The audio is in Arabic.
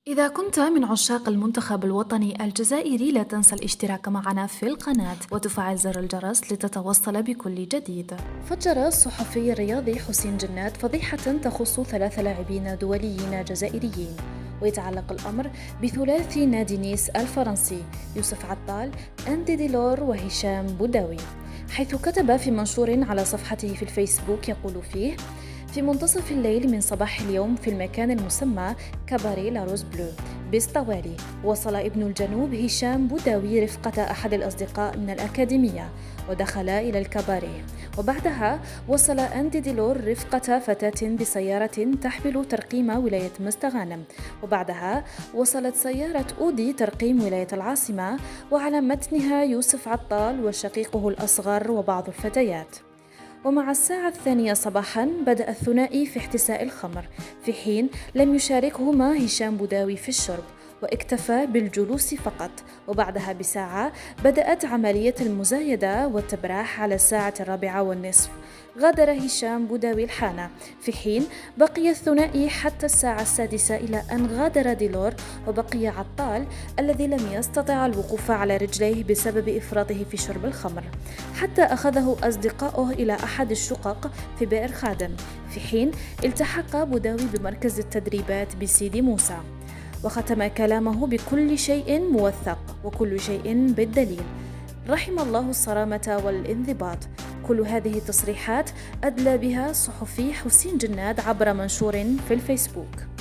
إذا كنت من عشاق المنتخب الوطني الجزائري لا تنسى الاشتراك معنا في القناة وتفعل زر الجرس لتتوصل بكل جديد. فجر الصحفي الرياضي حسين جنات فضيحة تخص 3 لاعبين دوليين جزائريين، ويتعلق الأمر بثلاثي نادي نيس الفرنسي يوسف عطال، أندي ديلور وهشام بوداوي، حيث كتب في منشور على صفحته في الفيسبوك يقول فيه: في منتصف الليل من صباح اليوم في المكان المسمى كاباري لاروز بلو بالطوالي وصل ابن الجنوب هشام بوداوي رفقة أحد الأصدقاء من الأكاديمية ودخل إلى الكاباري، وبعدها وصل أندي ديلور رفقة فتاة بسيارة تحمل ترقيم ولاية مستغانم، وبعدها وصلت سيارة أودي ترقيم ولاية العاصمة وعلى متنها يوسف عطال وشقيقه الأصغر وبعض الفتيات. ومع الساعة 2 صباحاً بدأ الثنائي في احتساء الخمر، في حين لم يشاركهما هشام بوداوي في الشرب واكتفى بالجلوس فقط، وبعدها بساعة بدأت عملية المزايدة والتبراح. على الساعة 4:30 غادر هشام بوداوي الحانة، في حين بقي الثنائي حتى الساعة 6 إلى أن غادر ديلور، وبقي عطال الذي لم يستطع الوقوف على رجليه بسبب إفراطه في شرب الخمر، حتى أخذه أصدقاؤه إلى أحد الشقق في بئر خادم، في حين التحق بوداوي بمركز التدريبات بسيدي موسى، وختم كلامه بكل شيء موثق وكل شيء بالدليل. رحم الله الصرامة والانضباط. كل هذه التصريحات أدلى بها الصحفي حسين جناد عبر منشور في الفيسبوك.